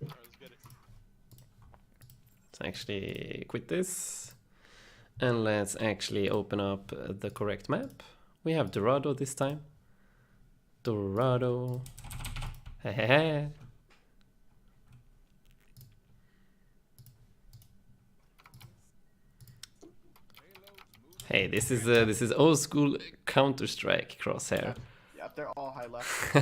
let's get it. Let's actually quit this. And let's actually open up the correct map. We have Dorado this time. Dorado. Hehehe. Hey, this is old school Counter-Strike crosshair. Yeah, they're all high left.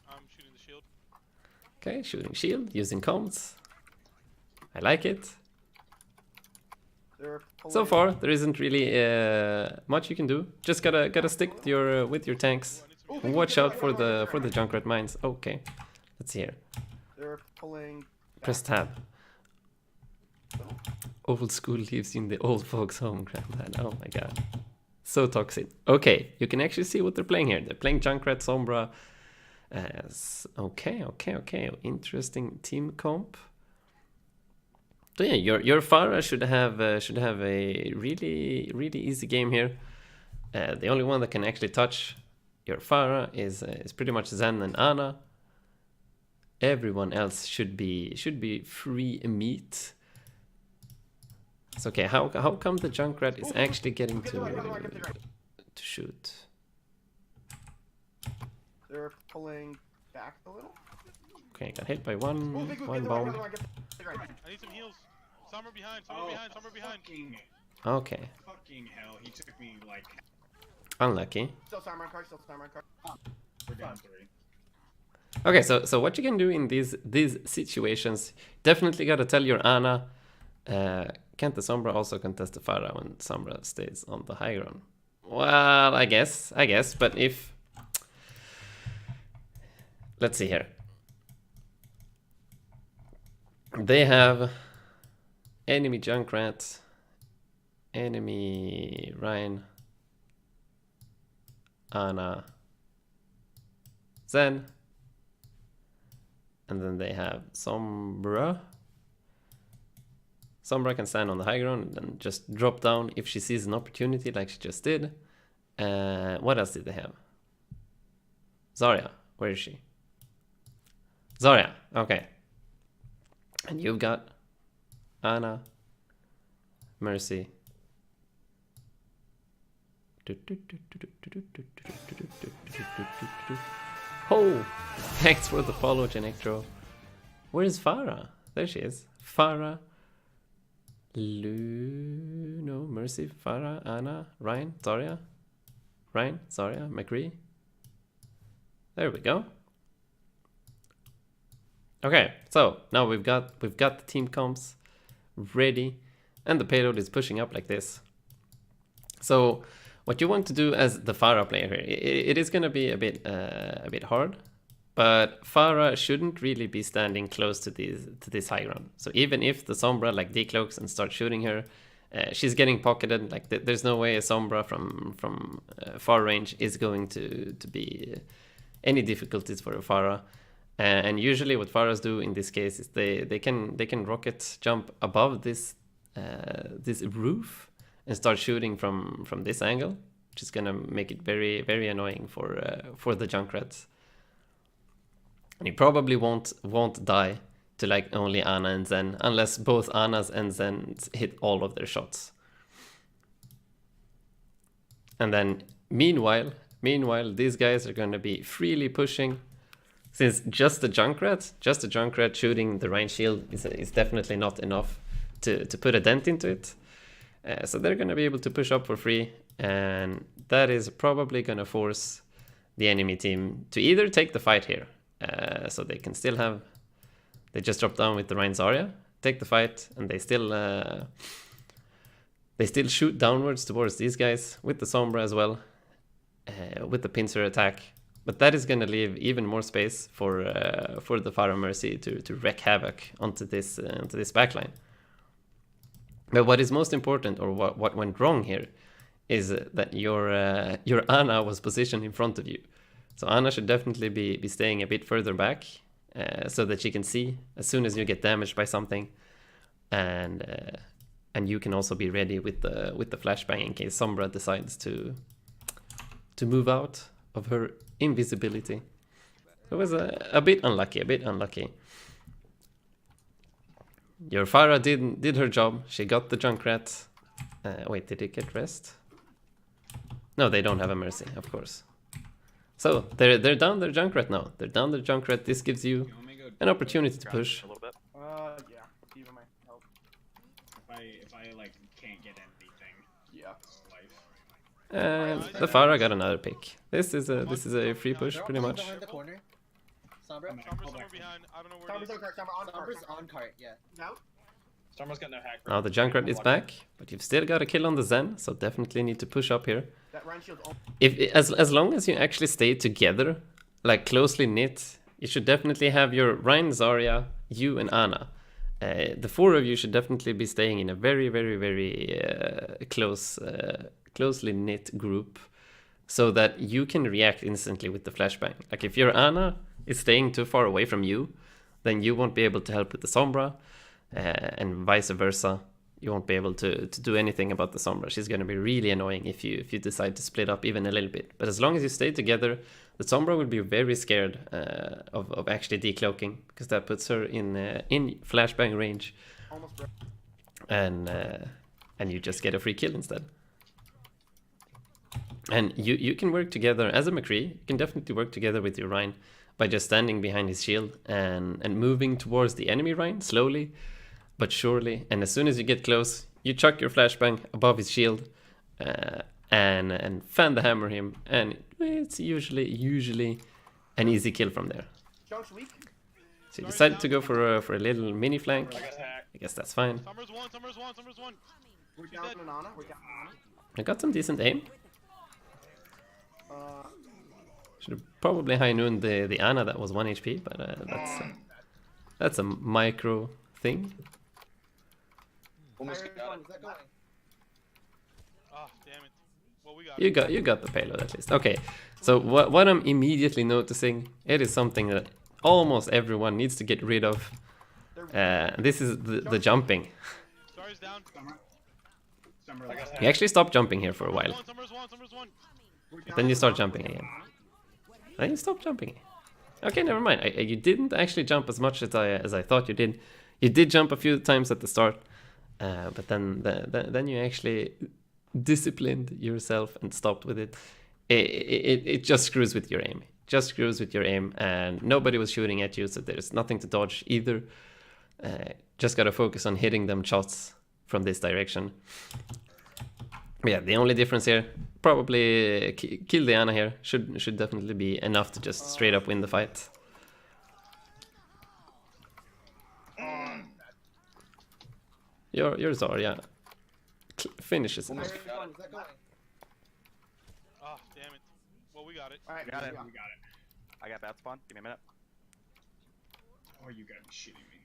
I'm shooting the shield. Okay, shooting shield, using comms. I like it. So far, there isn't really much you can do. Just gotta stick with your tanks. Watch out for the Junkrat mines. Okay, let's see here. They're pulling. Press tab. Old school lives in the old folks' home, Granddad. Oh my god, so toxic. Okay, you can actually see what they're playing here. They're playing Junkrat, Sombra. Okay. Interesting team comp. So yeah, your Pharah should have a really easy game here. The only one that can actually touch your Pharah is pretty much Zen and Ana. Everyone else should be free meat. It's okay. How come the Junkrat is actually getting to shoot? They're pulling back a little. Okay, got hit by one bomb. I need some heals. Somewhere behind. Somewhere behind. Okay. Fucking hell, he took me like. Unlucky. Still Starman card. We're down 3. Okay, so what you can do in these situations, definitely gotta tell your Ana, can't the Sombra also contest the Pharah when Sombra stays on the high ground? Well, I guess, but if... Let's see here. They have enemy Junkrat, enemy Ryan, Ana, Zen, and then they have Sombra. Sombra can stand on the high ground and just drop down if she sees an opportunity like she just did. What else did they have? Zarya, where is she? Zarya, okay. And you've got Ana, Mercy. Oh, thanks for the follow, Genectro. Where is Pharah? There she is. Pharah, no, Mercy, Pharah, Ana, Ryan, Zarya. Ryan, Zarya, MCree. There we go. Okay, so now we've got the team comps ready, and the payload is pushing up like this. So what you want to do as the Pharah player here, it is going to be a bit hard, but Pharah shouldn't really be standing close to this high ground. So even if the Sombra like decloaks and starts shooting her, she's getting pocketed. Like there's no way a Sombra from far range is going to be any difficulties for a Pharah. And usually what Pharahs do in this case is they can rocket jump above this roof and start shooting from this angle, which is gonna make it very annoying for the Junkrats. And he probably won't die to like only Ana and Zen, unless both Ana's and Zen's hit all of their shots. And then meanwhile these guys are gonna be freely pushing, since just a Junkrat shooting the Rhine shield is definitely not enough to put a dent into it. So they're going to be able to push up for free, and that is probably going to force the enemy team to either take the fight here, so they can still have... They just drop down with the Rhine Zarya, take the fight, and they still shoot downwards towards these guys with the Sombra as well, with the pincer attack. But that is going to leave even more space for the Pharah Mercy to wreak havoc onto this backline. But what is most important, or what went wrong here, is that your Ana was positioned in front of you. So Ana should definitely be staying a bit further back, so that she can see as soon as you get damaged by something, and and you can also be ready with the flashbang in case Sombra decides to move out of her invisibility. It was a bit unlucky, a bit unlucky. Your Farah did her job. She got the Junkrat. Wait, did it get rest? No, they don't have a mercy, of course. So they're down their Junkrat now. They're down their Junkrat. This gives you an opportunity to push. A little bit. Yeah. Even my help. If I like can't get anything, Yeah. this is life. And the Farah got another pick. This is a free push pretty much. Behind the corner. Sombra. Somber's somewhere behind. I don't know where Somber's it on is. cart. Somber on cart. Sombra's on cart, yeah. No. Stormer's got no hack. Now the Junkrat is back, but you've still got a kill on the Zen, so definitely need to push up here. That Ryan shield's on. As long as you actually stay together, like closely knit, you should definitely have your Ryan, Zarya, you and Ana. The four of you should definitely be staying in a very, very, very closely knit group, so that you can react instantly with the flashbang. Like if your Ana is staying too far away from you, then you won't be able to help with the Sombra, and vice versa. You won't be able to do anything about the Sombra. She's going to be really annoying if you decide to split up even a little bit. But as long as you stay together, the Sombra will be very scared of actually decloaking, because that puts her in flashbang range, Almost broke. and you just get a free kill instead. And you can work together as a MCree. You can definitely work together with your Rhine by just standing behind his shield and moving towards the enemy Rhine slowly but surely. And as soon as you get close, you chuck your flashbang above his shield and fan the hammer him, and it's usually an easy kill from there. Junk's weak. So you decided to go for a little mini flank. I got hack. I guess that's fine. Somber's one. Somber's one. Somber's one. We're down on Ana. We're down on Ana. I got some decent aim. Uh, Should have probably high noon the Ana that was 1 HP, but that's a micro thing. Almost Iron got one, it. is that going? Oh, damn it. Well, we got You got the payload at least. Okay, so what I'm immediately noticing, it is something that almost everyone needs to get rid of. This is the jumping. Sorry's down. Summer, I got hack. You actually stop jumping here for a while, Somber's one. Somber's one. then you start jumping again. Then you stop jumping. Okay, never mind. You didn't actually jump as much as I thought you did. You did jump a few times at the start, but then you actually disciplined yourself and stopped with it. It just screws with your aim. Just screws with your aim, and nobody was shooting at you, so there's nothing to dodge either. Just gotta focus on hitting them shots from this direction. Yeah, the only difference here, probably kill the Ana here. Should definitely be enough to just straight up win the fight. Your Zarya finishes it. Iron Almost one, got it. is that going? Oh, damn it. Well, we got it. Alright, Got it. yeah. we got it. I got bad spawn. Give me a minute. Oh, you gotta be shitting me.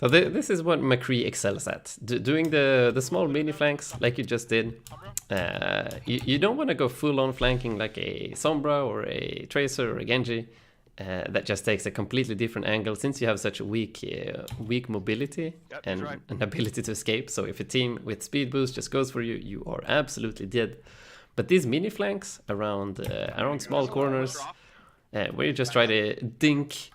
So this is what MCree excels at. Doing the small mini flanks like you just did. You don't want to go full on flanking like a Sombra or a Tracer or a Genji. That just takes a completely different angle, since you have such a weak mobility Yep, and he's right. an ability to escape. So if a team with speed boost just goes for you, you are absolutely dead. But these mini flanks around small corners, where you just try to dink,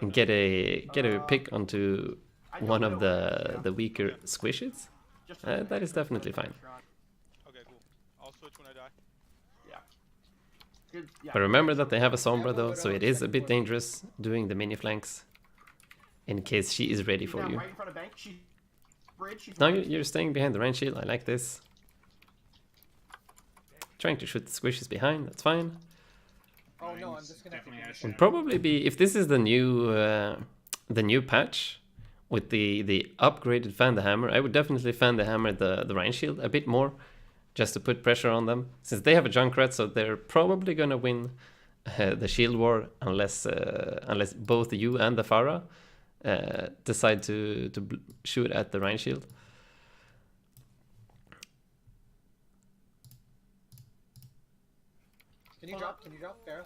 and get a pick onto one of the weaker squishes, Just that is definitely fine. Okay, cool. I'll switch when I die. Yeah. Good. Yeah. But remember that they have a Sombra though, so it is a bit dangerous doing the mini flanks in case she is ready for Down you. right in front of bank. She's bridge. She's Now you're staying behind the rain shield. I like this. Trying to shoot the squishes behind, that's fine. Oh no, I'm disconnected. Definitely has Would probably be, if this is the new patch with the upgraded fan the hammer, I would definitely fan the hammer the rain shield a bit more, just to put pressure on them, since they have a Junkrat, so they're probably gonna win the shield war unless both you and the Farah decide to shoot at the rain shield. Can you drop, Pharaoh?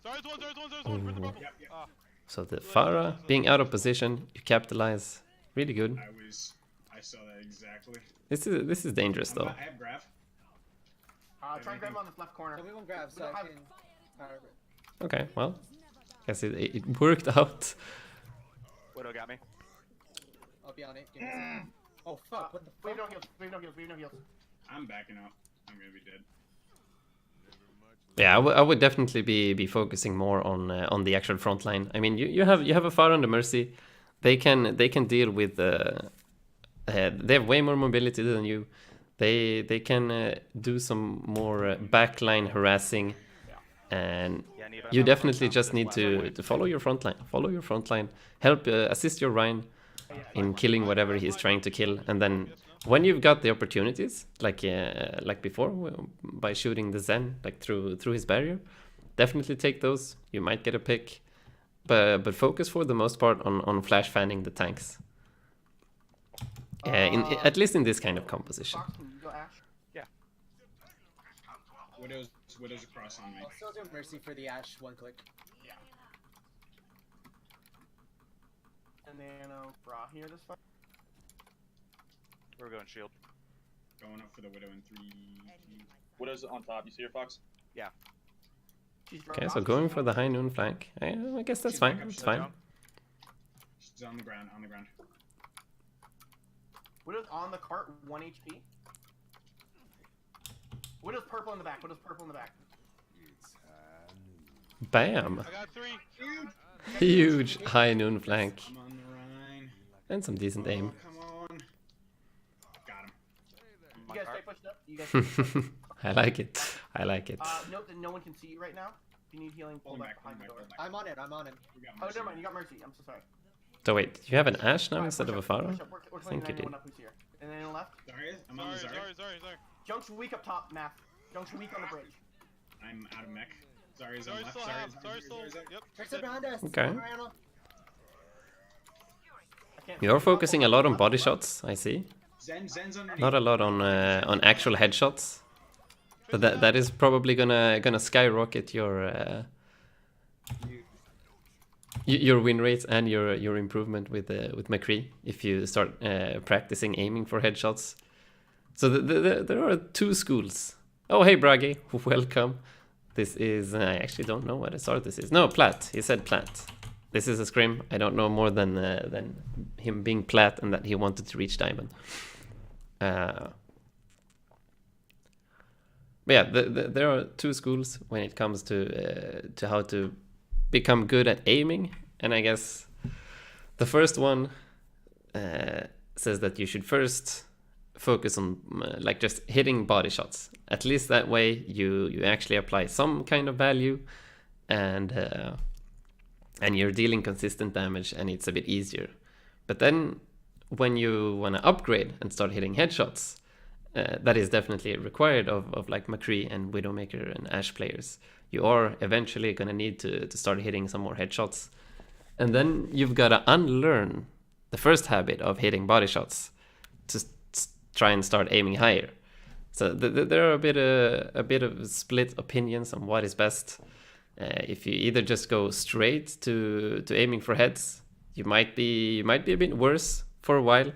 Zarya's one. Bring the bubble. Yep. Ah, So the Pharah being out of position, you capitalize. Really good. I saw that exactly. This is dangerous though. I have graph. Try and grab him on this left corner. Everyone grab so I can power it. Okay, well, guess it worked out. Widow got me. I'll be on it. Give me a second. Oh fuck, what the We have fuck? no heals. We have no heals. I'm backing up. I'm gonna be dead. Yeah, I would definitely be focusing more on the actual front line. I mean, you have a Pharah on the Mercy. They can deal with they have way more mobility than you. They can do some more backline harassing, and Yeah, Neva, you I'm definitely down just this need left. to follow your front line. Follow your front line. Help assist your Ryan in killing whatever he's trying to kill, and then when you've got the opportunities, like before, by shooting the Zen like through his barrier, definitely take those. You might get a pick, but focus for the most part on flash fanning the tanks. At least in this kind of composition. Fox, can you go Ash? Widow's across on me. I'll still do Mercy for the Ash one click. And Nano Bra here this fight. We're going shield. Going up for the Widow in 3. Widow's on top. You see her, Fox? She's Okay, so going for the high noon flank. I guess that's fine. It's fine. She's on the ground. Widow's on the cart, 1 HP. Widow's purple in the back. Bam! I got 3. Huge high noon flank I'm on the Rhine. and some decent aim. Come on. Got him. You guys stay pushed up. You guys stay pushed up. I like it. I like it. Note that no one can see you right now. If you need healing, pull back behind the door. I'm on it. We got Oh, Mercy. never mind. You got Mercy. I'm so sorry. So wait, you have an Ash now Alright, instead of push a up, Pharah? push up. We're I think you 29 did. up who's here. And then left. Zarya? I'm on the Zarya. Sorry. Junction weak up top, Math. Junction weak on the bridge. I'm out of mech. Zarya's on Zarya's left. still half. Zarya's Zarya's still. Yep. Mercy behind us. Okay. Mariano. I can't You're focusing a lot on body shots, I see. Zen's underneath. Not a lot on actual headshots. But that is probably gonna skyrocket your win rates and your improvement with MCree if you start practicing aiming for headshots. So there are 2 schools. Oh hey Bragi, welcome. This is I actually don't know what start this is. No, Plat. He said Plat. This is a scrim. I don't know more than him being Plat and that he wanted to reach diamond. But yeah, there are 2 schools when it comes to how to become good at aiming, and I guess the first one says that you should first focus on like just hitting body shots. At least that way you actually apply some kind of value, and you're dealing consistent damage, and it's a bit easier. But then when you want to upgrade and start hitting headshots, that is definitely required of like MCree and Widowmaker and Ash players. You are eventually going to need to start hitting some more headshots. And then you've got to unlearn the first habit of hitting body shots to try and start aiming higher. So there are a bit of split opinions on what is best. If you either just go straight to aiming for heads, you might be a bit worse for a while.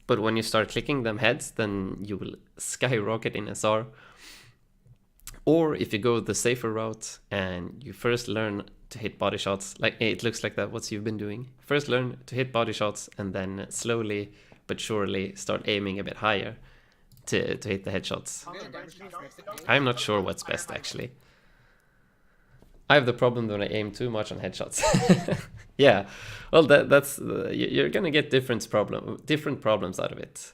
But when you start clicking them heads, then you will skyrocket in SR. Or if you go the safer route and you first learn to hit body shots, like it looks like that what you've been doing. First learn to hit body shots and then slowly but surely start aiming a bit higher to hit the headshots. I'm not sure what's best actually. I have the problem that I aim too much on headshots. Yeah, well that's you're gonna get different problems out of it.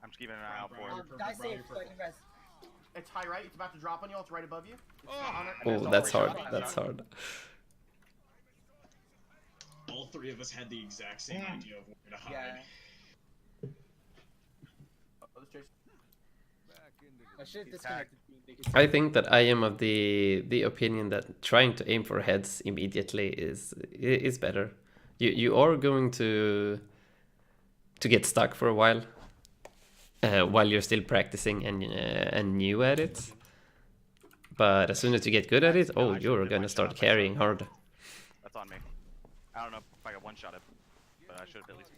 I'm just keeping an eye out for it. Die safe, so I can rest. It's high right. It's about to drop on you. It's right above you. Oh, that's hard. That's hard. All 3 of us had the exact same idea of where to hide. Yeah. I should have disconnected because I think that I am of the opinion that trying to aim for heads immediately is better. You are going to get stuck for a while you're still practicing and new at it. But as soon as you get good at it, No, oh, I should've you're been gonna one start shot carrying myself. hard. That's on me. I don't know if I got one shot it, but I should have at least.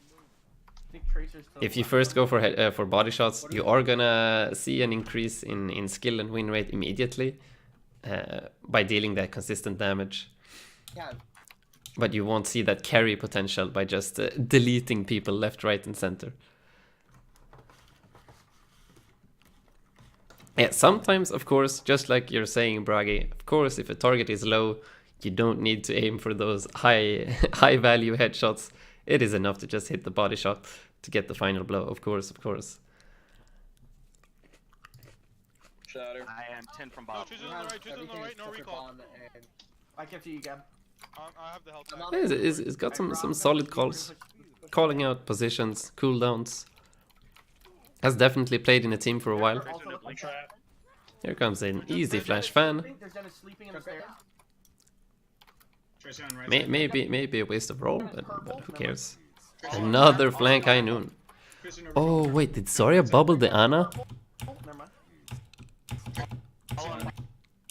I think Tracer's to the If you left. first go for body shots, you are gonna see an increase in skill and win rate immediately by dealing that consistent damage. Yeah. But you won't see that carry potential by just deleting people left, right, and center. Yeah, sometimes, of course, just like you're saying, Bragi, of course, if a target is low, you don't need to aim for those high value headshots. It is enough to just hit the body shot to get the final blow, of course, of course. Shatter. I am 10 from No, Bob. choose on the right, choose on the right, no recall. I give to you, Gab. I have the health I'm pack. not- It's got some solid calls, calling out positions, cooldowns. Has definitely played in a team for a while. Also look like Trap. Here comes an easy There's flash Dennis fan. sleeping, There's Dennis sleeping in the stairs. Tracer on right. Maybe a waste of roll, but who cares? Another flank high noon. Tracer, no Oh recall. wait, did Zarya bubble the Ana? Oh, never mind. All on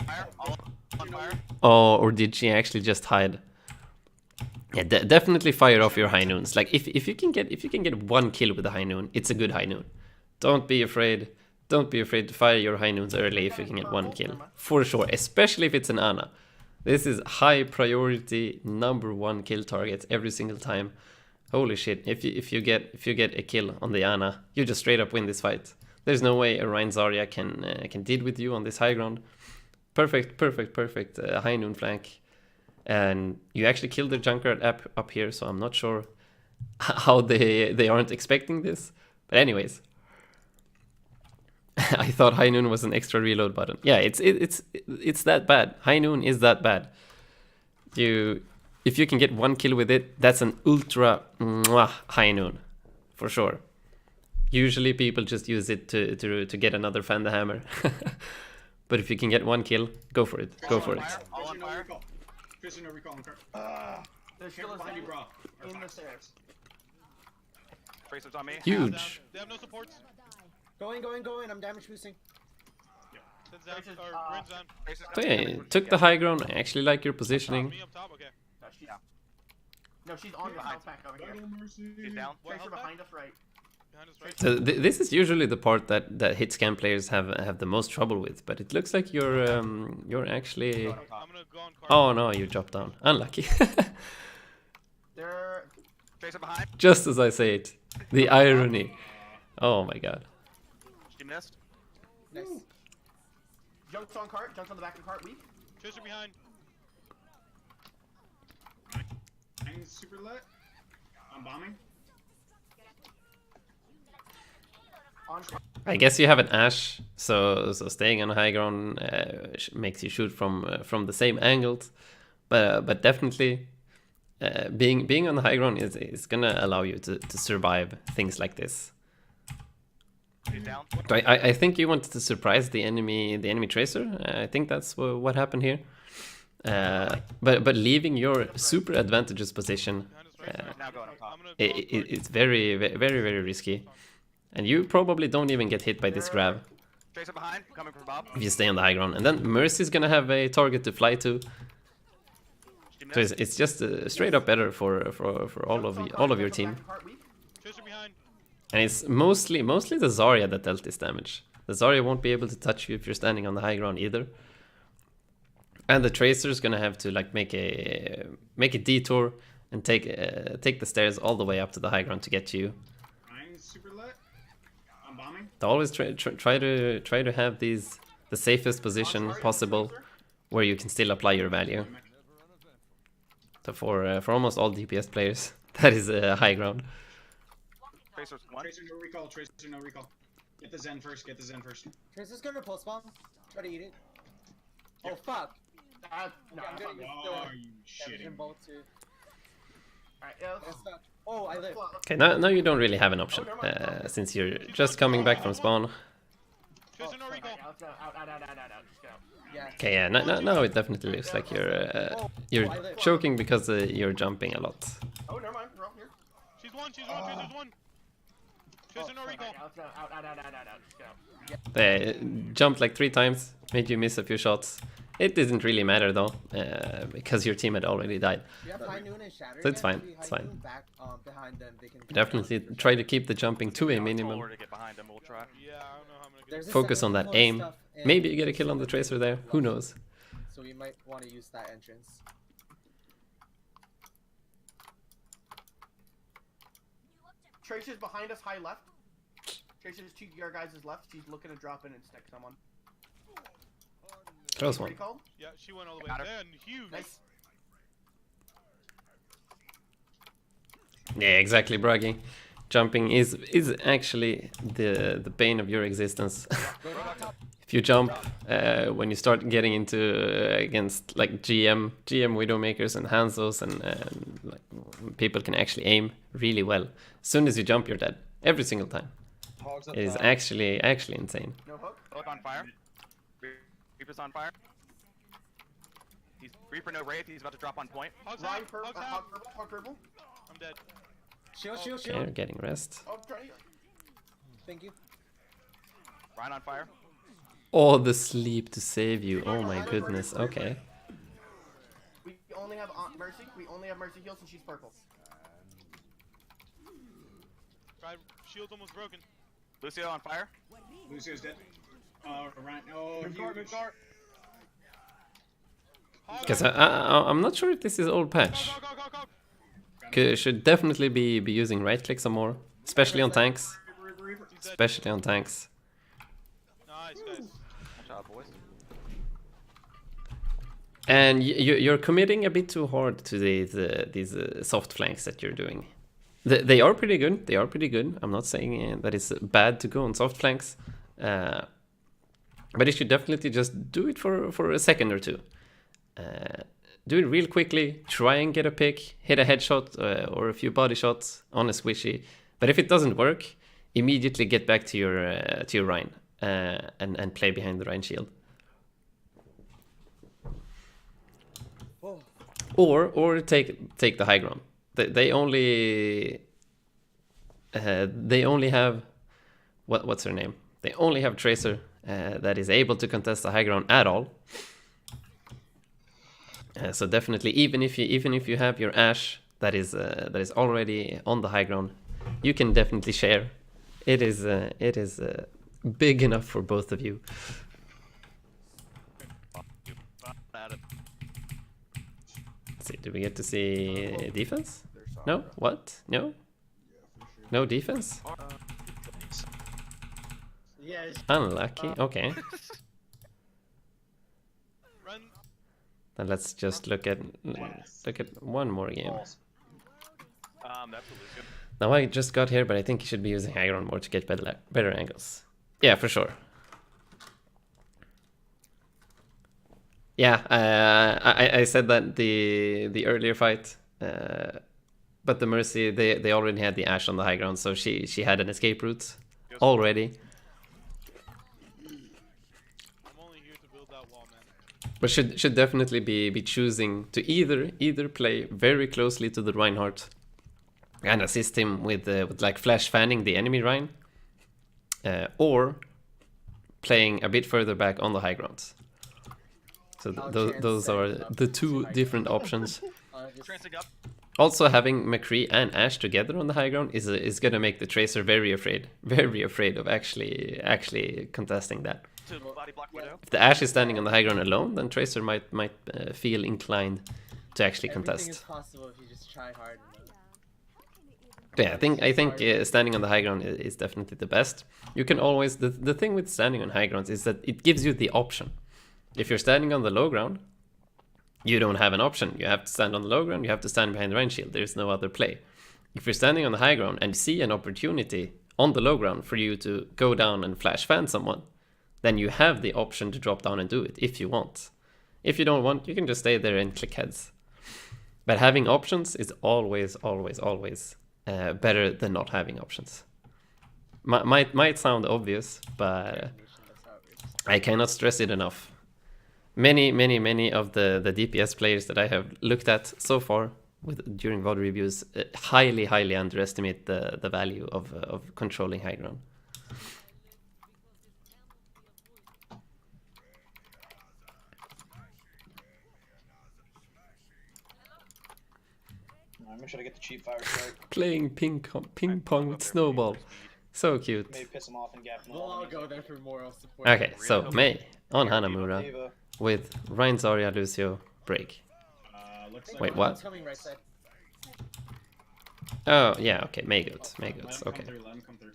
fire. All on fire. Oh, or did she actually just hide? Yeah, definitely fire off your high noons. Like if you can get one kill with a high noon, it's a good high noon. Don't be afraid. Don't be afraid to fire your high noons early if you can get one kill. For sure, especially if it's an Ana. This is high priority #1 kill targets every single time. Holy shit, if you get a kill on the Ana, you just straight up win this fight. There's no way a Ryan Zarya can deal with you on this high ground. Perfect high noon flank. And you actually killed the Junkrat up here, so I'm not sure how they aren't expecting this. But anyways, I thought high noon was an extra reload button. Yeah, it's that bad. High noon is that bad. If you can get one kill with it, that's an ultra high noon, for sure. Usually people just use it to get another fan the hammer. But if you can get one kill, go for it. Go for it. All on Tracer, no fire. recall. Tracer, no recall on cart. There's still a Behind you, bro. Or in the Fox. stairs. Tracer's on me. Huge. They have no supports. Going. I'm damage boosting. Send Zach, Tracer's, or Rin's on. Tracer's So coming. yeah, took the high ground. I actually like your positioning. Me up top, okay. No, she's, no, she's on the health pack over here. He's down. What, Tracer health pack? behind us, right. Behind us, right? So this is usually the part that hit scam players have the most trouble with, but it looks like you're actually. I'm gonna go on card. Oh no, you dropped down. Unlucky. They're Tracer behind. Just as I say it, the irony. Oh my god. She missed. Nice. jumps on cart, jumps on the back of cart, weak. Chaser behind. I'm super lit. I'm bombing. On cart. I guess you have an Ash, so staying on high ground makes you shoot from the same angles, but definitely being on the high ground is gonna allow you to survive things like this. He's down. So I think you wanted to surprise the enemy tracer. I think that's what happened here. But leaving your super advantageous position, Behind us, right? Now going up top. I'm gonna go on card. it's very risky, and you probably don't even get hit by this grab Tracer behind. Coming from Bob. if you stay on the high ground. And then Mercy's gonna have a target to fly to. She So missed. it's just straight up better for all of your team. Chaser behind. And it's mostly the Zarya that dealt this damage. The Zarya won't be able to touch you if you're standing on the high ground either. And the Tracer's gonna have to like make a detour and take the stairs all the way up to the high ground to get to you. I'm super lit. I'm bombing. To always try to have the safest position possible where you can still apply your value. So for almost all DPS players, that is a high ground. Tracer's one. Tracer no recall. Tracer no recall. Get the Zen first. Get the Zen first. Tracer's gonna pulse bomb. Try to eat it. Oh fuck. No, I'm that's gonna not use good. Oh, the are you damage shitting? and bolt too. Alright, yeah, That's not. Oh, I live. Okay, now you don't really have an option since you're just coming back from spawn. Chaser no recall. Let's go. Out. Just go. Yeah. Okay, yeah, now it definitely looks like you're choking because you're jumping a lot. Oh, never mind. We're all here. She's one. Chaser's one. Tracer, no sorry, recall. yeah, let's go. Out. Just go. Jumped like 3 times, made you miss a few shots. It didn't really matter though, because your team had already died. We have High Noon and Shatter. So it's again. fine, If we it's High fine. Noon back behind them, they can Definitely try to keep the jumping to a Yeah, minimum. to get behind him, we'll try. Yeah, I don't know how I'm gonna get. There's a Focus second on that floor aim. stuff, and Maybe you get a there's kill on the still tracer there. Who knows? So we might want to use that entrance. Tracer's behind us, high left. Tracer's to your guys' left. She's looking to drop in and stick someone. Close one. Recall. Yeah, she went all the way Got her. there and huge. Nice. Yeah, exactly, Braggy. Jumping is actually the bane of your existence. If you jump, when you start getting into against like GM Widowmakers and Hanzos and like, people can actually aim really well. As soon as you jump, you're dead every single time. Hogs up It is top. actually insane. No hook. Hook on fire. Reaper's on fire. He's Reaper no Wraith, he's about to drop on point. Hogs Ryan out, purple. hogs out. Hog purple. I'm dead. Shield. Okay, you're getting rest. Oh, try. Thank you. Ryan on fire. Oh, the sleep to save you. Oh my goodness. Okay. We only have Aunt Mercy. We only have Mercy heals and she's purple. Tried. Shield's almost broken. Lucio on fire. Lucio's dead. Ryan. Oh, huge. Because I'm not sure if this is old patch. Should definitely be using right click some more, especially on tanks. He's dead. Especially on tanks. Nice, guys. Watch out, boys. And you're committing a bit too hard to these soft flanks that you're doing. They are pretty good. They are pretty good. I'm not saying that it's bad to go on soft flanks, but you should definitely just do it for a second or two. Do it real quickly. Try and get a pick, hit a headshot or a few body shots on a squishy. But if it doesn't work, immediately get back to your Rhine and play behind the Rhine shield. Whoa. Or take the high ground. They only have what's her name? They only have Tracer that is able to contest the high ground at all. So definitely, even if you have your Ashe that is already on the high ground, you can definitely share. It is big enough for both of you. Let's see, do we get to see defense? No? What? No? No defense? Yes. Unlucky. Okay. Run. Then let's just look at one more game. That's what Lucio. Now I just got here, but I think you should be using high ground more to get better angles. Yeah, for sure. Yeah, I said that the earlier fight, but the Mercy they already had the Ashe on the high ground, so she had an escape route already. I'm only here to build that wall, man. But should definitely be choosing to either play very closely to the Reinhardt and assist him with like flash fanning the enemy Rhine, or playing a bit further back on the high grounds. So those are the two different options. Trancing up. Also, having MCree and Ashe together on the high ground is gonna make the Tracer very afraid of actually contesting that. To body block Widow. If the Ashe is standing on the high ground alone, then Tracer might feel inclined to actually Everything is contest. possible if you just try hard enough. Yeah, I think standing on the high ground is definitely the best. You can always the thing with standing on high grounds is that it gives you the option. If you're standing on the low ground, you don't have an option. You have to stand on the low ground. You have to stand behind the Rhine shield. There's no other play. If you're standing on the high ground and see an opportunity on the low ground for you to go down and flash fan someone, then you have the option to drop down and do it if you want. If you don't want, you can just stay there and click heads. But having options is always better than not having options. Might sound obvious, but I cannot stress it enough. Many of the DPS players that I have looked at so far, during VOD reviews highly underestimate the value of controlling high ground. I'm gonna try to get the cheap fire strike. Playing ping pong with Snowball. So cute. Maybe piss him off and gap him. We'll all go there for moral support. Okay, so May on Hanamura Diva. with Ryan, Zarya, Lucio, break. Looks like Wait, what? It's coming right side. Oh, yeah, okay, May goats, Let him okay. come through, let him come through.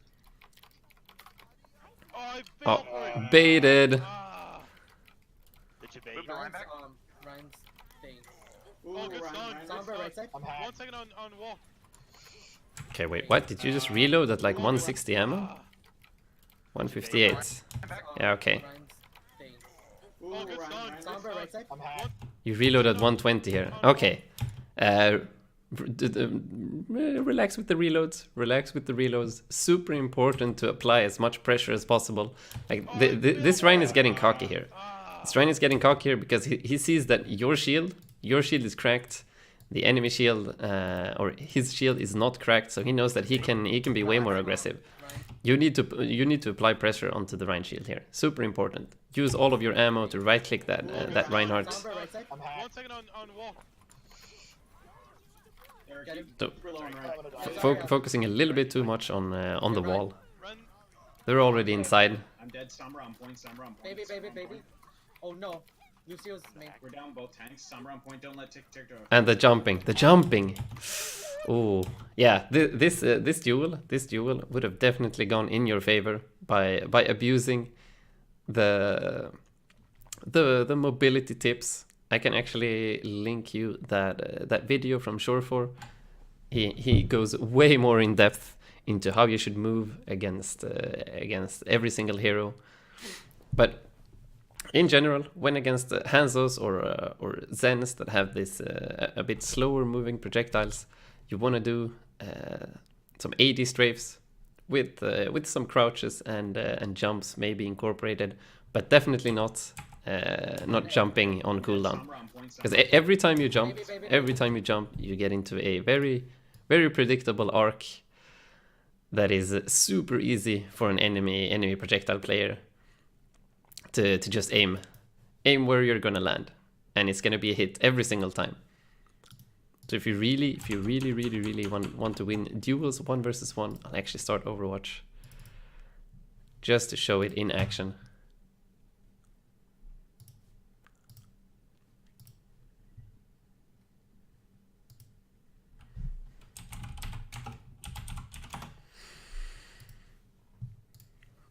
Oh, I Oh, fell for it. baited. Ah. Did you bait? Ryan's, Ryan's thing. Oh, good stun. Sombra right side. I'm 1 hacked. second on wall. Okay, wait, what? Did you just reload at like 160 ammo? 158. Yeah, okay. Ryan's thing. Oh, good stun. Good Sombra right stun. side. I'm hacked. You reload at 120 here. Okay. Relax with the reloads. Relax with the reloads. Super important to apply as much pressure as possible. Like this Ryan is getting cocky here. This Ryan is getting cocky here because he sees that your shield is cracked. The enemy shield or his shield is not cracked, so he knows that he can be way more aggressive. You need to apply pressure onto the Ryan shield here. Super important. Use all of your ammo to right click that Reinhardt. Sombra right side. I'm 1 hacked. second on wall. Get him. So, I'm gonna die. focusing a little bit too much on the wall. Run. They're already inside. I'm dead. Sombra on point. Sombra on point. Baby, Sombra baby, on baby. point. Oh no. Lucio's main. We're down both tanks. Sombra on point. Don't let tick go. And the jumping. Oh, yeah. This duel would have definitely gone in your favor by abusing the mobility tips. I can actually link you that video from Shore4. He goes way more in depth into how you should move against every single hero. But in general, when against Hanzos or Zens that have this a bit slower moving projectiles, you want to do some AD strafes with some crouches and jumps maybe incorporated, but definitely not jumping on cooldown. Sombra on point. Because every time you jump, you get into a very predictable arc that is super easy for an enemy projectile player to just aim where you're gonna land, and it's gonna be a hit every single time. So if you really want to win duels 1 versus 1, I'll actually start Overwatch just to show it in action.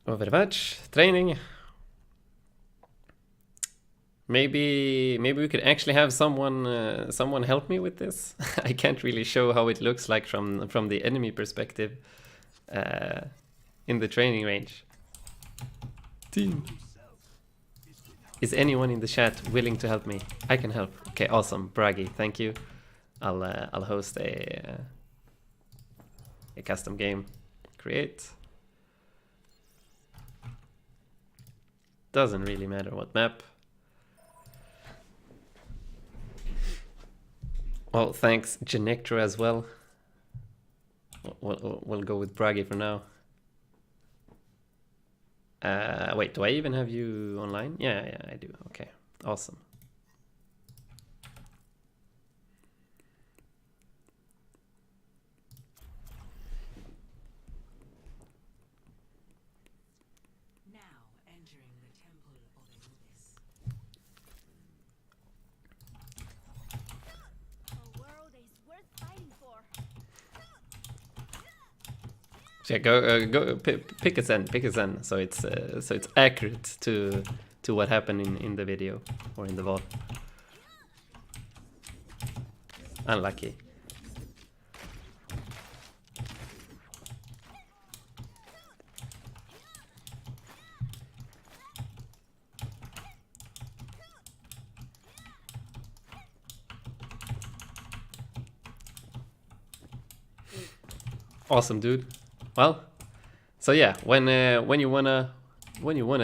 Overwatch training. Maybe we could actually have someone help me with this. I can't really show how it looks like from the enemy perspective in the training range. Team. Is anyone in the chat willing to help me? I can help. Okay, awesome. Braggy, thank you. I'll host a custom game. Create. Doesn't really matter what map. Well, thanks Genectro as well. We'll go with Braggy for now. Wait, do I even have you online? Yeah, I do. Okay, awesome. Now entering the temple of Anubis. A world is worth fighting for. Yeah, go pick a Zen, so it's accurate to what happened in the video or in the VOD. Unlucky. Awesome, dude. Well, so yeah, when you wanna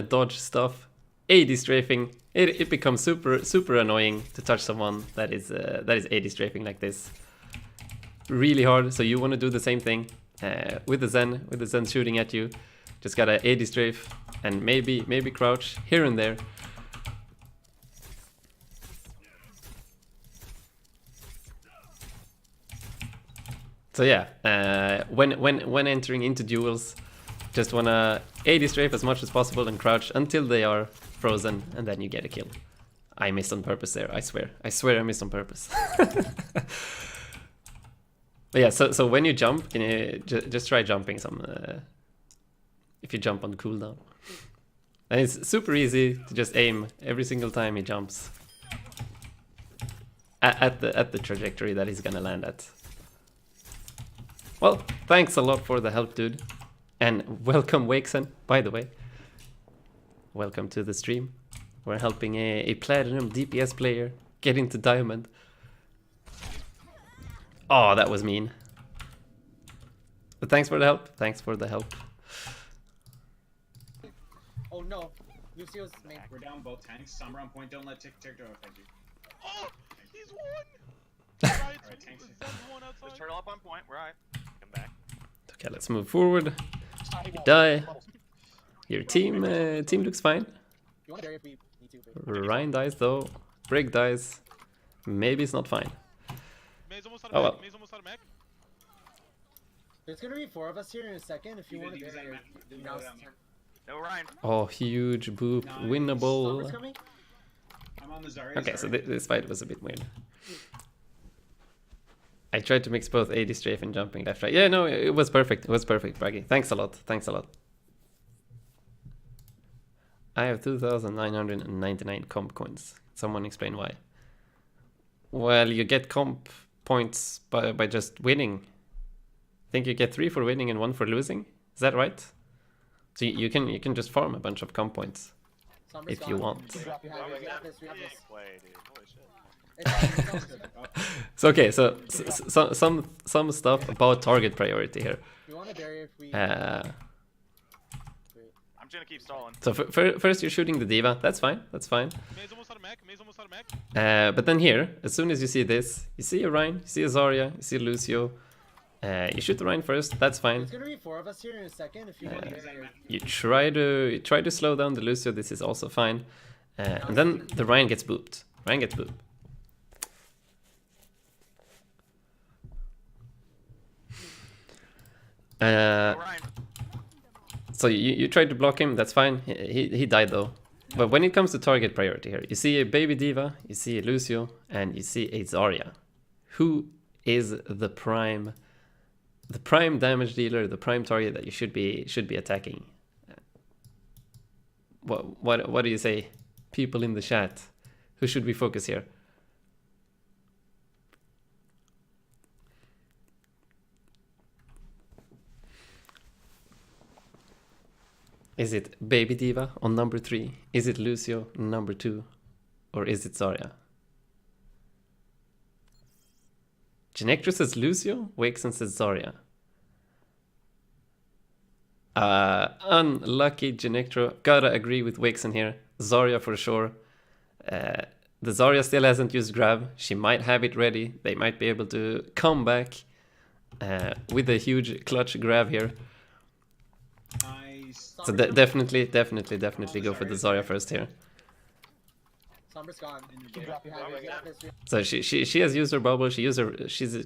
dodge stuff, AD strafing, it becomes super annoying to touch someone that is AD strafing like this. really hard, so you want to do the same thing with the Zen shooting at you. Just gotta AD strafe and maybe crouch here and there. So yeah, when entering into duels, just wanna AD strafe as much as possible and crouch until they are frozen, and then you get a kill. I missed on purpose there, I swear. I swear I missed on purpose. But yeah, so when you jump, can you just try jumping some, if you jump on cooldown. And it's super easy to just aim every single time he jumps at the trajectory that he's gonna land at. Well, thanks a lot for the help, dude. And welcome, Wakesen, by the way. Welcome to the stream. We're helping a platinum DPS player get into diamond. Oh, that was mean. But thanks for the help. Thanks for the help. Oh no, Lucio's main. We're down both tanks. Summer on point. Don't let tick go. Thank you. Oh, he's won. Alright, tanks. Just turtle up on point. We're alright. Come back. Okay, let's move forward. You die. Your team looks fine. You want to bury if we need to. But... Ryan dies though. Brig dies. Maybe it's not fine. May's almost out Oh of well. mech. May's almost out of mech. There's gonna be 4 of us here in a second. If you want to Even bury, Zen now's man. the turn. No, Ryan. Oh, huge boop. Nice. Slumber's Winnable. coming. I'm on the Zarya. Okay, so Zarya. this fight was a bit weird. I tried to mix both AD strafe and jumping left, right. Yeah, no, it was perfect. It was perfect, Braggy. Thanks a lot. Thanks a lot. I have 2,999 comp coins. Someone explain why. Well, you get comp points by just winning. I think you get 3 for winning and 1 for losing. Is that right? So you can just farm a bunch of comp points Slumber's if you gone. want. We have this. We have this. Play, dude. Holy shit. It's good. So okay, so some stuff about target priority here. You want to bury if we. I'm just gonna keep stalling. So first you're shooting the diva. That's fine. That's fine. May's almost out of mech. May's almost out of mech. But then here, as soon as you see this, you see a Ryan, you see a Zarya, you see a Lucio. You shoot the Ryan first. That's fine. There's gonna be 4 of us here in a second. If you want to bury. You try to slow down the Lucio. This is also fine. And then the Ryan gets booped. Ryan gets booped. No, Ryan. So you tried to block him. That's fine. He died though. But when it comes to target priority here, you see a baby diva, you see a Lucio, and you see a Zarya. Who is the prime damage dealer, the prime target that you should be attacking? What do you say, people in the chat? Who should we focus here? Is it Baby Diva on number 3? Is it Lucio number 2? Or is it Zarya? Genectro says Lucio, Wakesen says Zarya. Unlucky Genectro. Gotta agree with Wakesen here. Zarya for sure. The Zarya still hasn't used grab. She might have it ready. They might be able to come back with a huge clutch grab here. Nice. So definitely go for the Zarya first here. Slumber's gone. Keep dropping. We have this. So she has used her bubble. She's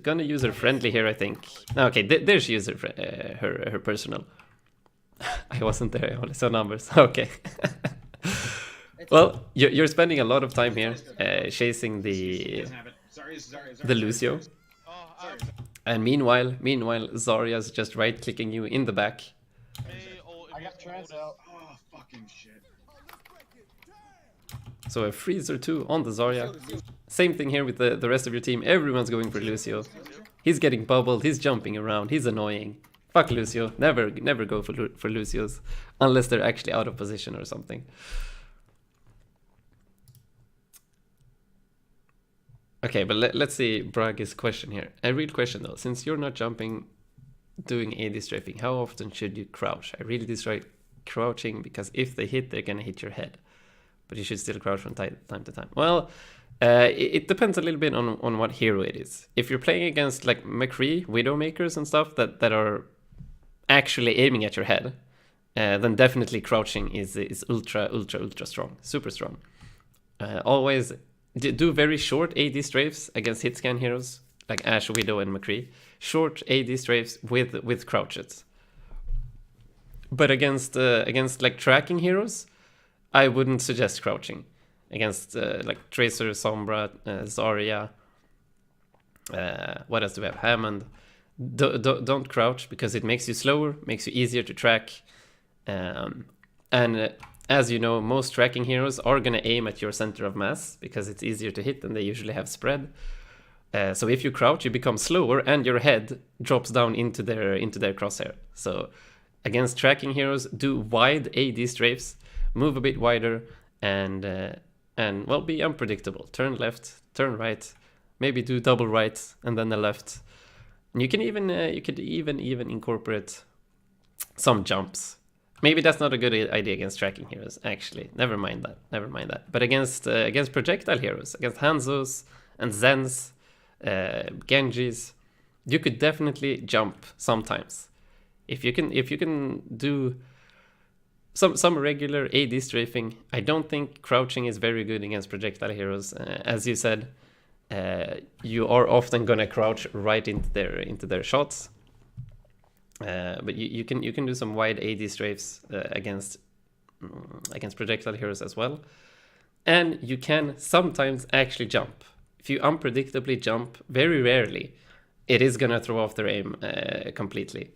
gonna use her friendly here, I think. No, okay, there she used her personal. I wasn't there. I only saw numbers. Okay. Well, you're spending a lot of time here chasing the Lucio, Oh, and meanwhile Zarya's just right clicking you in the back. May ult. I got trans out. Oh, fucking shit. So a freeze or 2 on the Zarya. Same thing here with the rest of your team. Everyone's going for Lucio. He's getting bubbled. He's jumping around. He's annoying. Fuck Lucio. Never go for Lucios unless they're actually out of position or something. Okay, but let's see Brag's question here. A real question though. Since you're not jumping, doing AD strafing, how often should you crouch? I really dislike crouching because if they hit, they're gonna hit your head. But you should still crouch from time to time. Well, It depends a little bit on what hero it is. If you're playing against like MCree, Widowmakers and stuff that are actually aiming at your head, then definitely crouching is ultra strong, super strong. Always do very short AD strafes against hit scan heroes like Ashe, Widow, and MCree. Short AD strafes with crouches. But against like tracking heroes, I wouldn't suggest crouching. Against like Tracer, Sombra, Zarya, what else do we have? Hammond. Don't crouch because it makes you slower, makes you easier to track. And as you know, most tracking heroes are going to aim at your center of mass because it's easier to hit and they usually have spread. So if you crouch, you become slower and your head drops down into their crosshair. So against tracking heroes, do wide AD strafes, move a bit wider, and well, be unpredictable. Turn left, turn right, maybe do double right and then the left. And you can even incorporate some jumps. Maybe that's not a good idea against tracking heroes. Actually, never mind that. But against projectile heroes, against Hanzos and Zens, Genjis, you could definitely jump sometimes. If you can do some regular AD strafing. I don't think crouching is very good against projectile heroes. As you said, you are often gonna crouch right into their shots. But you can do some wide AD strafes against projectile heroes as well. And you can sometimes actually jump. If you unpredictably jump, very rarely, it is gonna throw off their aim completely.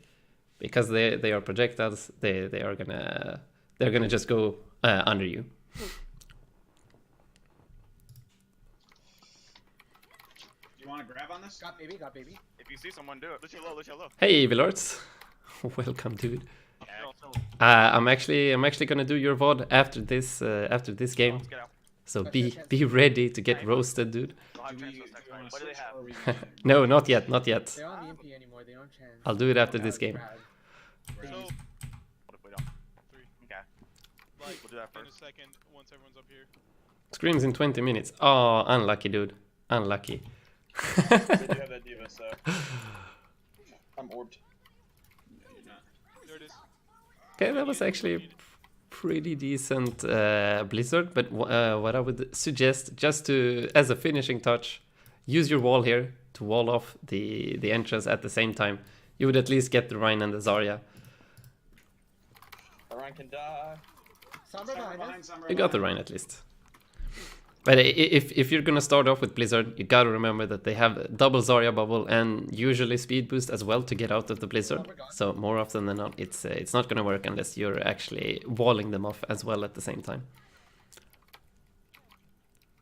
Because they are projectiles, they're gonna just go under you. You want to grab on this? Got baby, got baby. If you see someone, do it. Lucio low. Hey, Vilords. Welcome, dude. I'm actually gonna do your VOD after this game. Let's get out. So be ready to get roasted, dude. We'll have Do we, transfers do next we time. want What to do they switch have? or are we gonna- No, not yet. They aren't EMP anymore, they aren't chance. I'll do it after this game. So, What if we don't? 3. Okay. Like, We'll do that in a first. second, once everyone's up here. Screams in 20 minutes. Oh, unlucky, dude. Unlucky. We do have that diva, so I'm orbed. No, you're not. There it is. Okay, that was actually a pretty decent Blizzard, but what I would suggest, just to, as a finishing touch, use your wall here to wall off the entrance at the same time. You would at least get the Rhine and the Zarya. Orion can die. Sombra behind us. Sombra You got the behind. Rhine at least. But if you're gonna start off with Blizzard, you gotta remember that they have double Zarya bubble and usually speed boost as well to get out of the Blizzard. So more often than not, it's not gonna work unless you're actually walling them off as well at the same time.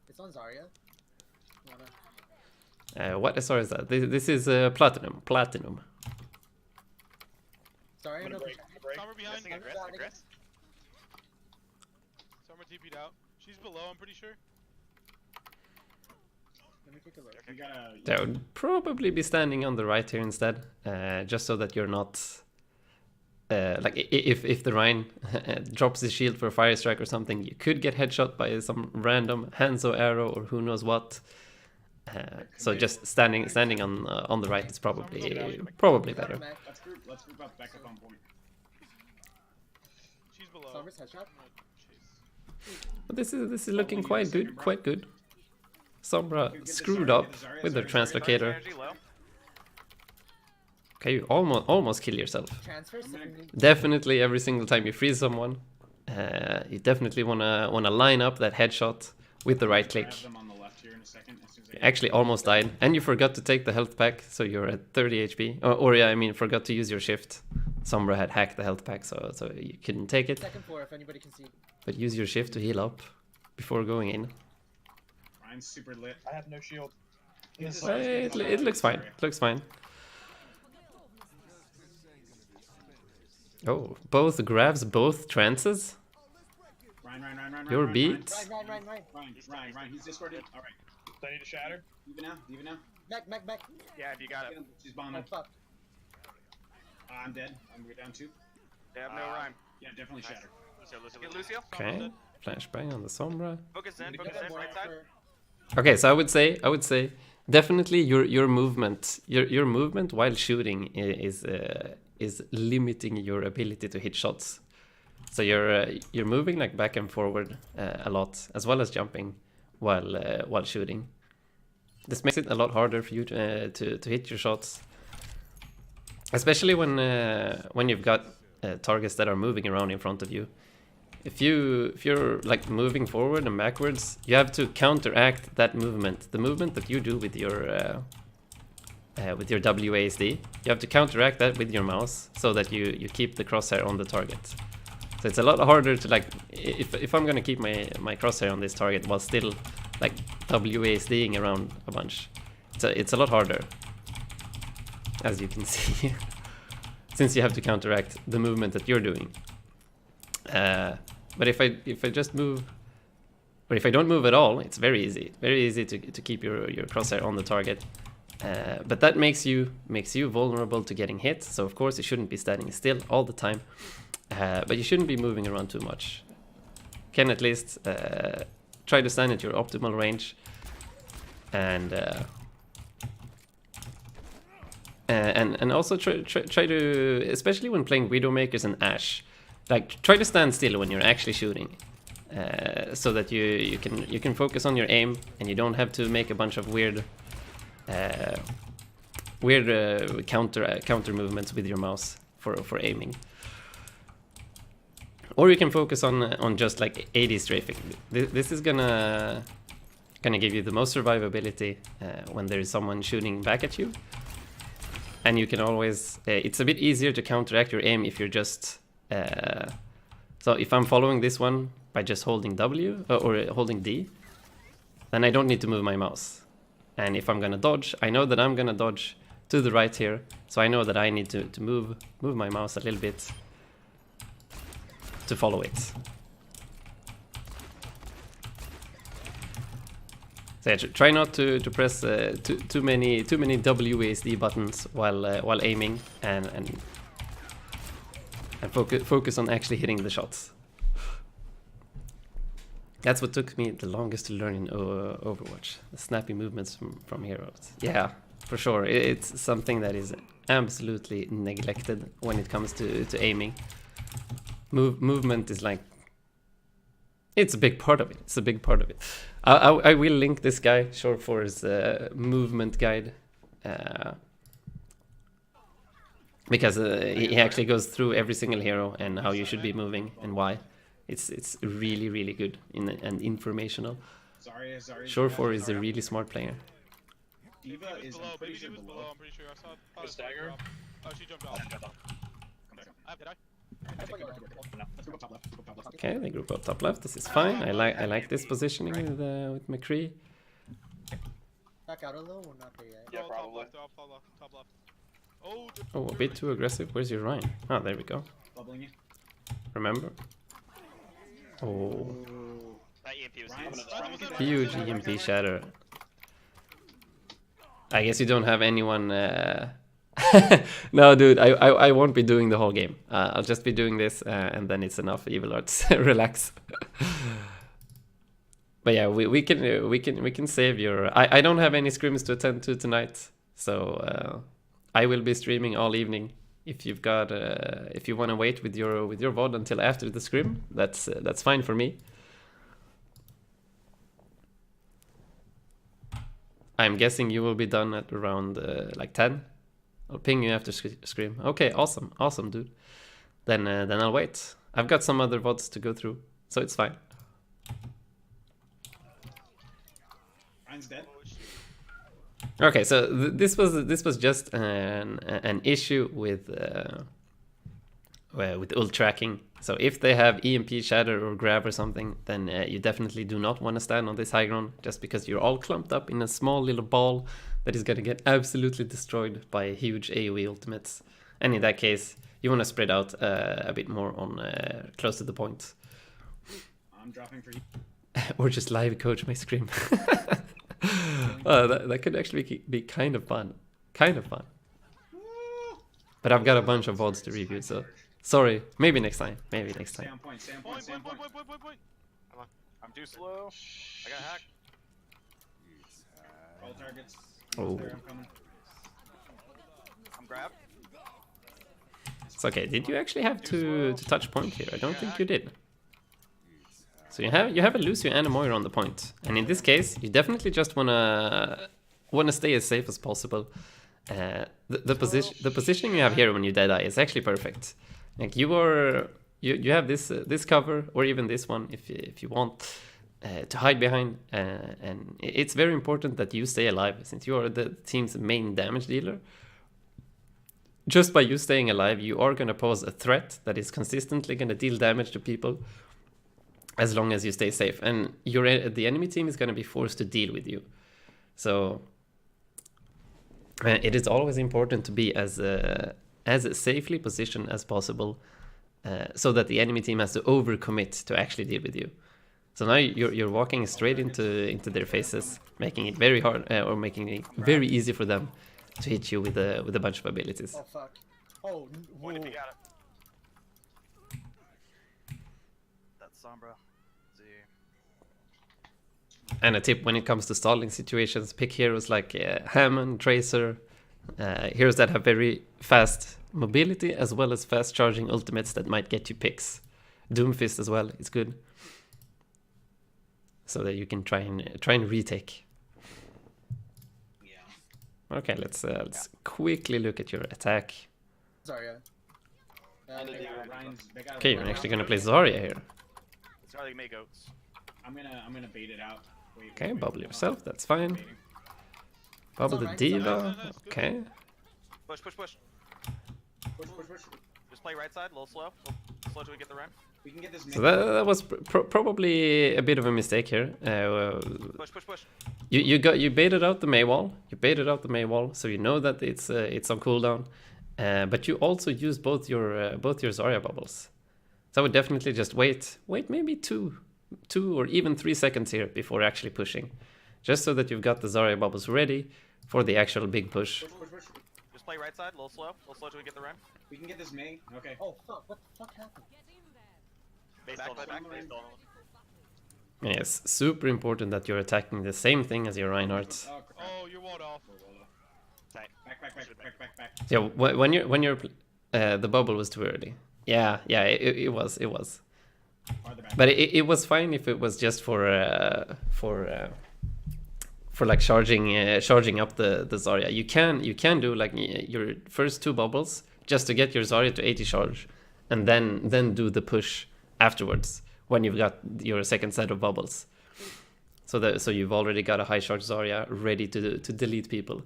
It's on Zarya. Wanna... What SR is that? This is Platinum. Platinum. Zarya, I'm no gonna break. protection. Break. Summer behind. Missing aggress. Summer TP'd out. She's below, I'm pretty sure. Let me take a look. You gotta. They would probably be standing on the right here instead, just so that you're not like if the Rhine drops his shield for a fire strike or something, you could get headshot by some random Hanzo arrow or who knows what. So just standing on the right is probably better. Let's group up back up on point. She's below. Sombra's headshot. But this is looking quite good. Sombra screwed up with their translocator. Energy low. Okay, you almost kill yourself. Transfer. Definitely every single time you freeze someone, you definitely wanna line up that headshot with the right click. Grab them on the left here in a second. As soon as You actually almost died, and you forgot to take the health pack, so you're at 30 HP. Or yeah, I mean, forgot to use your shift. Sombra had hacked the health pack, so you couldn't take it. Second floor, if anybody can see. But use your shift to heal up before going in. Ryan's super lit. I have no shield. It looks fine. Looks fine. Oh, both grabs, both trances. Ryan. Your Ryan, beat. Ryan. He's discorded. All right. Do I need to shatter? Even now. Mech. Yeah, if you got it. She's Oh, bombing. fuck. I'm dead. I'm down 2. They have no rhyme. Yeah, definitely shatter. Get Lucio. Okay. Flashbang on the Sombra. Focus in, Got right more side. for- Okay, so I would say definitely your movement while shooting is limiting your ability to hit shots. So you're moving like back and forward a lot, as well as jumping while shooting. This makes it a lot harder for you to hit your shots, especially when you've got targets that are moving around in front of you. If you're like moving forward and backwards, you have to counteract that movement, the movement that you do with your WASD. You have to counteract that with your mouse so that you keep the crosshair on the target. So it's a lot harder to like, if I'm gonna keep my crosshair on this target while still like WASDing around a bunch, it's a lot harder, as you can see, since you have to counteract the movement that you're doing. But if I just move, or if I don't move at all, it's very easy to keep your crosshair on the target. But that makes you vulnerable to getting hit. So of course you shouldn't be standing still all the time, but you shouldn't be moving around too much. Can at least try to stand at your optimal range, and also try to, especially when playing Widowmakers and Ashe, like try to stand still when you're actually shooting, so that you can focus on your aim and you don't have to make a bunch of weird counter movements with your mouse for aiming. Or you can focus on just like AD strafing. This is gonna give you the most survivability when there is someone shooting back at you, and you can always. It's a bit easier to counteract your aim if you're just. So if I'm following this one by just holding W or holding D, then I don't need to move my mouse. And if I'm gonna dodge, I know that I'm gonna dodge to the right here, so I know that I need to move my mouse a little bit to follow it. So yeah, try not to press too many WASD buttons while aiming, and focus on actually hitting the shots. That's what took me the longest to learn in Overwatch. The snappy movements from heroes. Yeah, for sure. It's something that is absolutely neglected when it comes to aiming. Movement is like, it's a big part of it. It's a big part of it. I will link this guy, Short4's movement guide, because he actually goes through every single hero and how you should be moving and why. It's really good and informational. Zarya, Short4 is a really smart player. Diva is below. I'm pretty Baby sure was below. below. I'm pretty sure. I saw. The stagger? Oh, she jumped off. Did I? Let's go top left. Go top left. Okay, they group up top left. This is fine. I like this positioning with MCree. Back out a little, or not there yet? Yeah, Oh, probably. Top left. Oh, Oh, a bit too aggressive. Where's your Ryan? Oh, there we go. Bubbling you. Remember? Oh, That EMP was Ryan's huge EMP shatter. I guess you don't have anyone. No, dude, I won't be doing the whole game. I'll just be doing this, and then it's enough. Evil Arts, relax. But yeah, we can save your. I don't have any scrims to attend to tonight, so I will be streaming all evening. If you've got, if you want to wait with your VOD until after the scrim, that's fine for me. I'm guessing you will be done at around like 10. I'll ping you after scrim. Okay, awesome, dude. Then I'll wait. I've got some other VODs to go through, so it's fine. Ryan's dead. Okay, so this was just an issue with ult tracking. So if they have EMP shatter or grab or something, then you definitely do not want to stand on this high ground, just because you're all clumped up in a small little ball that is going to get absolutely destroyed by huge AoE ultimates. And in that case, you want to spread out a bit more on close to the point. I'm dropping for you. Or just live coach my scream. That could actually be kind of fun. But I've got a bunch of VODs to review, so sorry. Maybe next time. Stay on point. Stay on point. Point. Stay on point. Come on. I'm too slow. I got hacked. All targets. Oh. There, I'm coming. I'm grabbed. It's okay. Did you actually have to touch point here? I don't think you did. So you have a Lucio and a Moira on the point, and in this case, you definitely just wanna stay as safe as possible. The positioning you have here when you dead eye is actually perfect. Like you have this cover or even this one if you want to hide behind, and it's very important that you stay alive since you are the team's main damage dealer. Just by you staying alive, you are gonna pose a threat that is consistently gonna deal damage to people. As long as you stay safe, and the enemy team is going to be forced to deal with you. So it is always important to be as safely positioned as possible, so that the enemy team has to overcommit to actually deal with you. So now you're walking straight into their faces, making it very hard or making it very easy for them to hit you with a bunch of abilities. Oh fuck. Oh, Point if whoa. you got it. That's Sombra. And a tip when it comes to stalling situations, pick heroes like Hammond, Tracer, heroes that have very fast mobility as well as fast charging ultimates that might get you picks. Doomfist as well is good, so that you can try and retake. Yeah. Okay, let's quickly look at your attack. Zarya. They got Okay, you're actually gonna play Zarya here. It's how they make goats. I'm gonna bait it out. Wait, Okay, wait, bubble hold on. yourself, that's fine. Baiting. Bubble the It's alright, diva. Okay. Push. Push. Just play right side, a little slow. Slow till we get the run. We can get this. So that was probably a bit of a mistake here. Push. You baited out the Mei wall. You baited out the Mei wall, so you know that it's on cooldown. But you also use both your Zarya bubbles. So I would definitely just wait maybe two or even 3 seconds here before actually pushing, just so that you've got the Zarya bubbles ready for the actual big push. Push. Just play right side, a little slow till we get the run. We can get this May. Okay. Oh fuck, what the fuck happened? Back. Yes, super important that you're attacking the same thing as your Reinhardt. Oh, crap. Oh, you're walled off. Tight. Back. Yeah, when you're the bubble was too early. Yeah, it was. Farther back. But it was fine if it was just for like charging up the Zarya. You can do like your first 2 bubbles just to get your Zarya to 80 charge, and then do the push afterwards when you've got your second set of bubbles. So you've already got a high charge Zarya ready to delete people.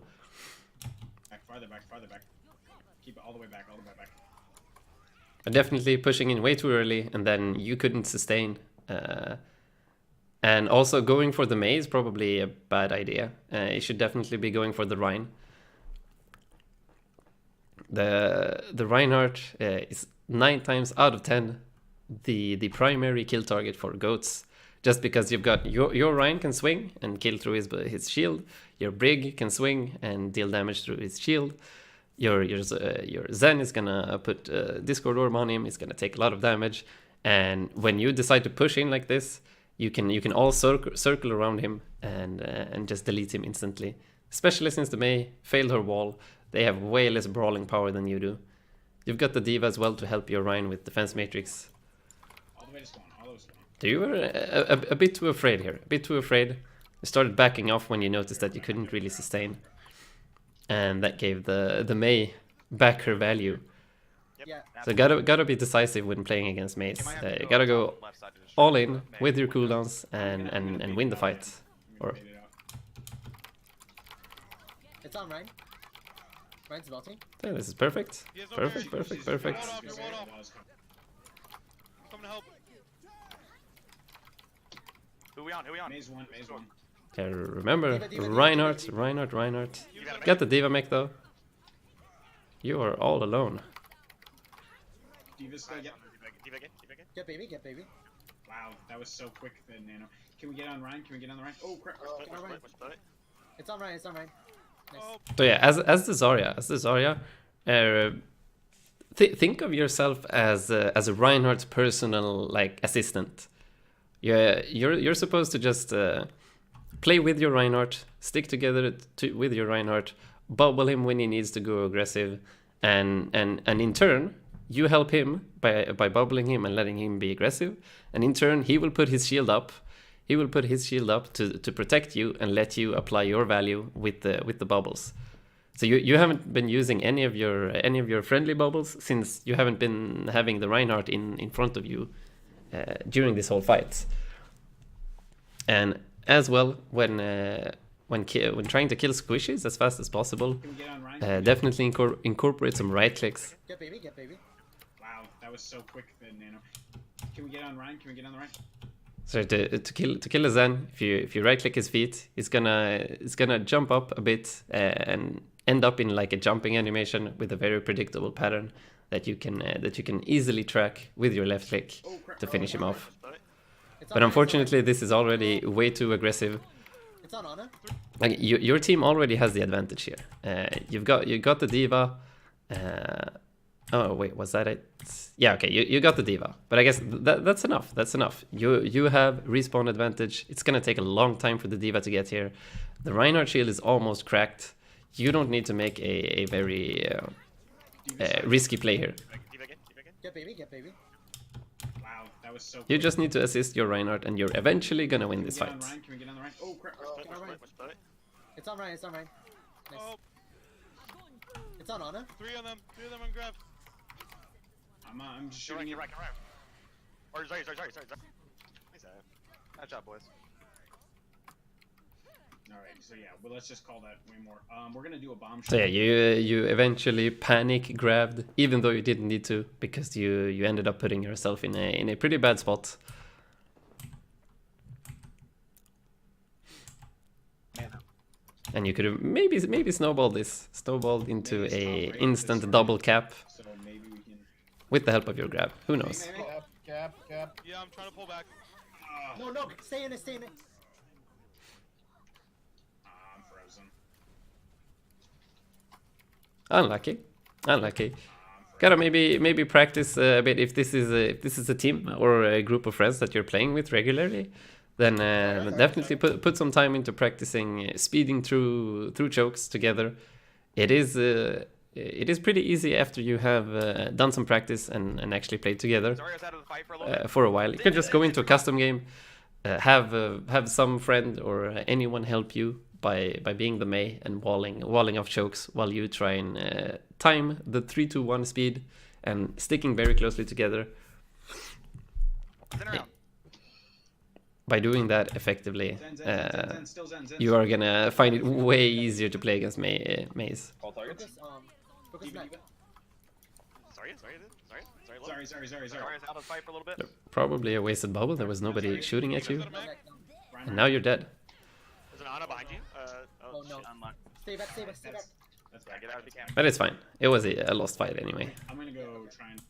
Farther back. Keep it all the way back. Definitely pushing in way too early, and then you couldn't sustain. And also going for the Mei is probably a bad idea. You should definitely be going for the Rein. The Reinhardt is 9 times out of 10 the primary kill target for goats, just because you've got your Rein can swing and kill through his shield. Your Brig can swing and deal damage through his shield. Your Zen is gonna put Discord Orb on him. It's gonna take a lot of damage, and when you decide to push in like this, you can all circle around him and just delete him instantly. Especially since the Mei failed her wall, they have way less brawling power than you do. You've got the Diva as well to help your Rein with defense matrix. All the way to spawn. So you were a bit too afraid here. A bit too afraid. You started backing off when you noticed that you couldn't really sustain. And that gave the Mei back her value. Yeah. So gotta be decisive when playing against Meis. You gotta go all in with your cooldowns and win the fight. Or It's on Rein. Rein's melting. yeah, this is perfect. He has no Perfect. barrier. Perfect. You're Perfect. walled off, you're walled off. Coming to help. Who we on? Maze one. Yeah, remember Diva. Reinhardt. Get the Diva mech though. You are all alone. Diva's still. Yep. Diva get. Get baby. Wow, that was so quick, the nano. Can we get on Ryan? Oh crap. Push. It's on Rein. Nice. Oh, So yeah, as the Zarya, think of yourself as a Reinhardt's personal like assistant. You're supposed to just play with your Reinhardt, stick together with your Reinhardt, bubble him when he needs to go aggressive, and in turn you help him by bubbling him and letting him be aggressive, and in turn he will put his shield up. He will put his shield up to protect you and let you apply your value with the bubbles. So you haven't been using any of your friendly bubbles since you haven't been having the Reinhardt in front of you during this whole fight. And as well, when trying to kill squishes as fast as possible, Can we get on Ryan? definitely incorporate some right clicks. Get baby, get baby. Wow, that was so quick, the nano. Can we get on Ryan? Can we get on the Ryan? So to kill a Zen, if you right click his feet, it's gonna jump up a bit and end up in like a jumping animation with a very predictable pattern that you can easily track with your left click Oh, crap. to finish him off. It's But on, unfortunately, this is already way too aggressive. it's on Ana. Like your team already has the advantage here. You got the diva. Oh wait, was that it? Yeah, okay, you got the diva, but I guess that's enough. That's enough. You have respawn advantage. It's gonna take a long time for the diva to get here. The Reinhardt shield is almost cracked. You don't need to make a very risky play here. Get baby, get baby. Wow, that was so quick. You just need to assist your Reinhardt, and you're eventually gonna win this Can we get on fight. Ryan? Can we get on the Ryan? Oh, crap. It's on Ryan, it's on Ryan. Nice. Oh, It's on Ana. three of them on grab. I'm just You're right, shooting you're you. right, you're right. Or sorry. Nice, nice job, boys. Alright, so yeah, well, let's just call that way more. We're gonna do a bomb shot. So yeah, you eventually panic grabbed, even though you didn't need to, because you ended up putting yourself in a pretty bad spot. And you could have maybe snowballed into Maybe a stop right instant this double cap So maybe we can. with the help of your grab. Who knows? Cap. Yeah, I'm trying to pull back. No, no, stay in it, stay in it. I'm frozen. Unlucky. Gotta maybe practice a bit if this is a team or a group of friends that you're playing with regularly. Then definitely put some time into practicing speeding through chokes together. It is pretty easy after you have done some practice and actually played together Zarya's out of the fight for a little bit. for a while. You can just go into a custom game, have some friend or anyone help you by being the Mei and walling off chokes while you try and time the 3-2-1 speed and sticking very closely together. Zen around. By doing that effectively, Zen, still Zen. you are gonna find it way easier to play against Maze. All targets. Focus Matt. Sorry. Sorry. Zarya's out of the fight for a little bit. Probably a wasted bubble. There was nobody shooting at you, No, Matt, no. Ryan, and now you're dead. There's an Ana behind you. Oh, no. Shit, unlocked. Stay back, stay back, stay back. That's Yeah, back. get out of the camp. But it's fine. It was a lost fight anyway. I'm gonna go try and.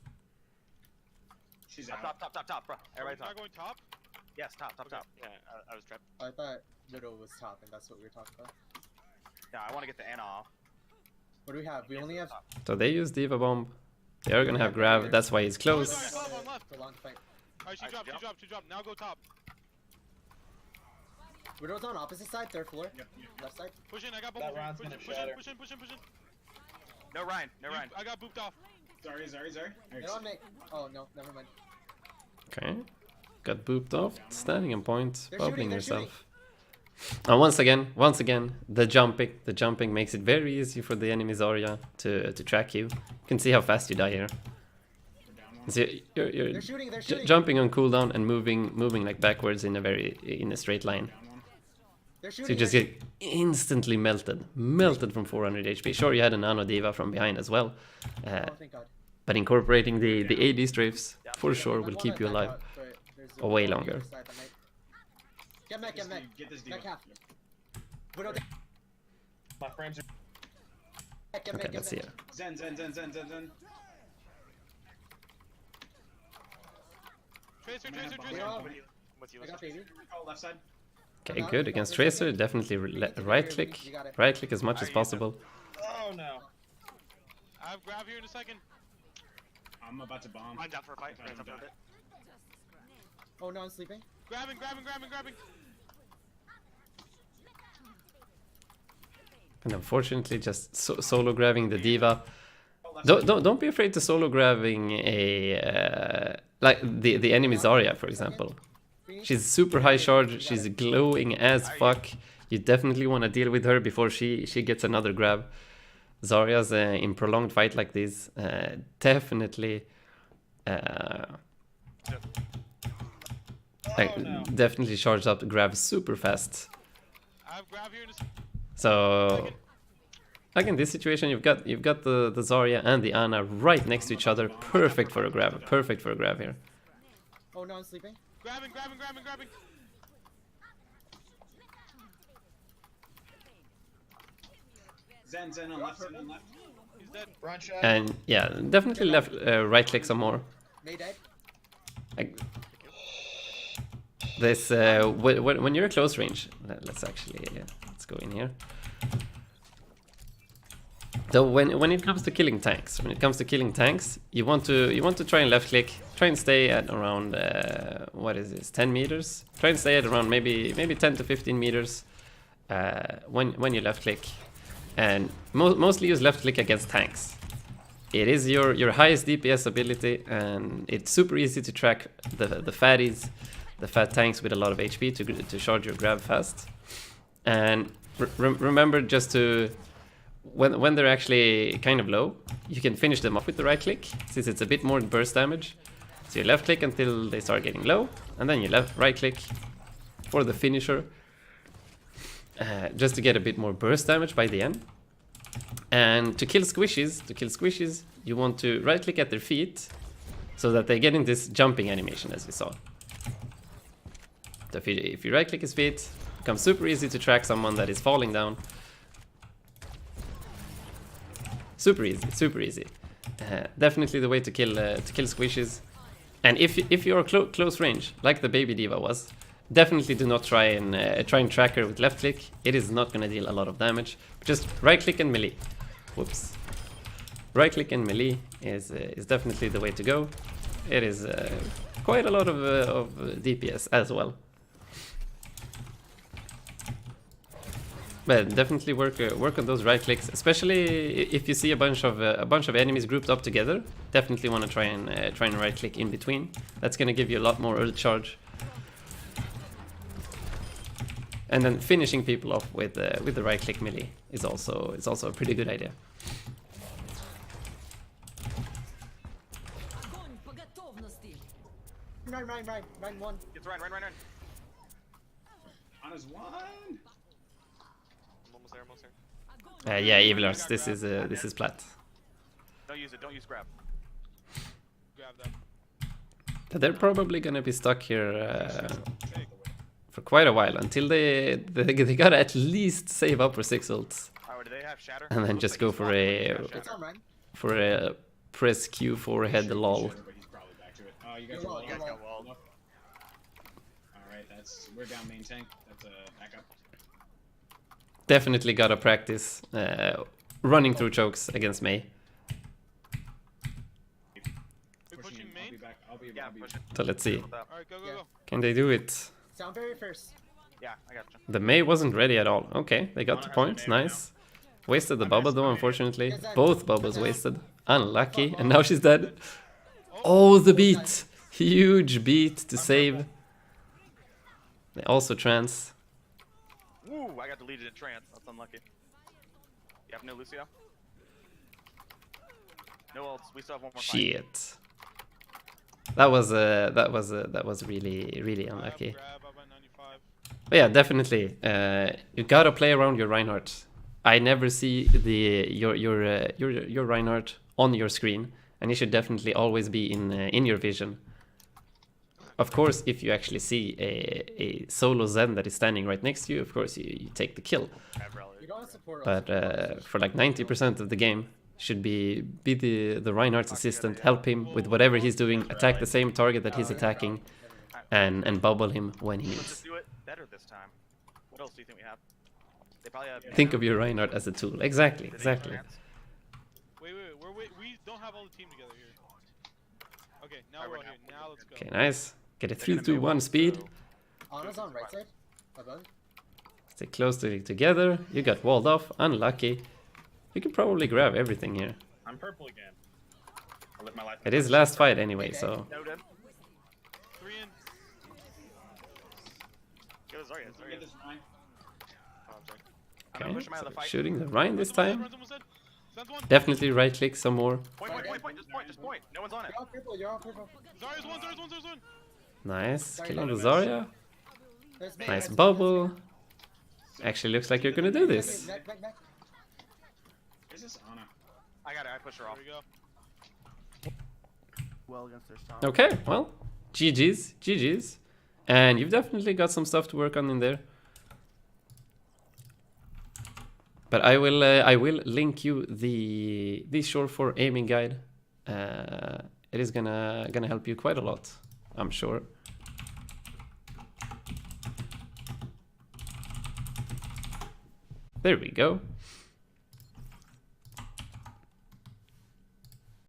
She's out. Top, bro. Everybody Not top. going top. Yes, top. Yeah, I was trapped. I thought Widow was top, and that's what we were talking about. Yeah, I want to get the Ana off. What do we have? We only have So they use Diva Bomb. They are gonna have grab. That's why he's close. Top on left. a long fight. Alright, she dropped. Now go top. Widow's on opposite side, third floor. Yep. Left side. Push in, I got That booped. round's Push gonna in. shatter. No Ryan. I got booped off. Sorry. They're on Nick. Oh no, never mind. Okay. Got booped off. Standing on point. They're Bubbling shooting, they're yourself. And once again, the jumping makes it very easy for the enemy Zarya to track you. You can see how fast you die here. So you're They're shooting. They're shooting. jumping on cooldown and moving like backwards in a straight line. They're So you shooting. just get instantly melted from 400 HP. Sure, you had a nano diva from behind as well, Oh, thank God. but incorporating the AD strafes for sure will One keep you back alive. out, but there's for way one on the longer. other side that might- Get Mac, get Mac. Get this Mac deal. half. Widow, get My frames are. Mac, get Okay, Mac, let's see get it. Mac. Zen. Tracer. What's you? I got baby. Call left side. Okay, good against Tracer. Definitely right click as much as possible. Oh no. I have grab here in a second. I'm about to bomb. Ryan's out for a fight. Ryan's out for a bit. Oh no, I'm sleeping. Grabbing. And unfortunately, just solo grabbing the diva. Don't be afraid to solo grabbing a like the enemy Zarya, for example. She's super high charge. She's glowing as fuck. You definitely want to deal with her before she gets another grab. Zarya's in prolonged fight like this definitely definitely charged up to grab super fast. I have grab here in this. So like in this situation, you've got the Zarya and the Ana right next to each other. Perfect for a grab. Perfect for a grab here. Oh no, I'm sleeping. Grabbing. Zen on left, Zen on left. He's dead. Run shot. And yeah, definitely left right click some more. May dead. Like this when you're at close range. Let's go in here. So when it comes to killing tanks, you want to try and left click, try and stay at around what is this, 10 meters? Try and stay at around maybe 10 to 15 meters when you left click, and mostly use left click against tanks. It is your highest DPS ability, and it's super easy to track the fatties, the fat tanks with a lot of HP to charge your grab fast. And remember just to when they're actually kind of low, you can finish them off with the right click, since it's a bit more burst damage. So you left click until they start getting low, and then you right click for the finisher, just to get a bit more burst damage by the end. And to kill squishes, you want to right click at their feet, so that they get in this jumping animation as we saw. So if you right click his feet, it becomes super easy to track someone that is falling down. Super easy. Definitely the way to kill squishes. And if you're close range, like the baby diva was, definitely do not try and track her with left click. It is not going to deal a lot of damage. Just right click and melee. Whoops. Right click and melee is definitely the way to go. It is quite a lot of DPS as well. But definitely work on those right clicks, especially if you see a bunch of enemies grouped up together. Definitely want to try and right click in between. That's going to give you a lot more ult charge. And then finishing people off with the right click melee is also a pretty good idea. Run one. It's run. Ana's one. I'm almost there. Yeah, Evilars, this is Plat. Don't use it. Don't use grab. Grab that. But they're probably gonna be stuck here for quite a while until they gotta at least save up for 6 ults, Do they have shatter? and then just go for a press Q forehead lol. But he's probably back to it. Oh, you guys are You guys got walled. Alright, we're down main tank. That's a backup. Definitely gotta practice running through chokes against Mei. We're pushing main. I'll be Yeah, back. push it. So let's see. Alright, go. Can they do it? Soundberry first. Yeah, I got you. The Mei wasn't ready at all. Okay, they got the point. Nice. Wasted the bubble though, unfortunately. Both bubbles wasted. Unlucky. And now she's dead. Oh, the beat. Huge beat to save. They also trance. Woo! I got deleted in trance. That's unlucky. You have no Lucio? No ults. We still have one more fight. Shit. That was really unlucky. Grab up at 95. But yeah, definitely. You gotta play around your Reinhardt. I never see your Reinhardt on your screen, and he should definitely always be in your vision. Of course, if you actually see a solo Zen that is standing right next to you, of course you take the kill. You don't support But for like 90% of the game, should be the Reinhardt's assistant, help him with whatever he's doing, attack the same target that he's attacking, and bubble him when he Let's needs. just do it better this time. What else do you think we have? They probably have. Think of your Reinhardt as a tool. Exactly. Wait, we don't have all the team together here. Okay, now we're all here. Now let's go. Okay, nice. Get a 3-2-1 speed. Ana's on right side. Above. Stay close together. You got walled off. Unlucky. You can probably grab everything here. I'm purple again. I live my life. It is last fight anyway, so... No dead. 3 in. Go to Zarya. Get this Ryan. Oh, I'm sorry. I'm gonna push him out of the Okay, fight. shooting the Rhine this time. Runs almost dead. Stands 1. Definitely right click some more. Point. Just point. No one's on it. You're all purple, you're all purple. Zarya's 1, Zarya's 1, Zarya's 1. Nice. Killing the Zarya. There's me. Nice bubble. Actually looks like you're gonna do this. Back, back, back. Is this Ana? I got it. I pushed her off. There we go. Well against their style. Okay, well, GG's, GG's. And you've definitely got some stuff to work on in there. But I will link you the Shore 4 aiming guide. It is gonna help you quite a lot, I'm sure. There we go.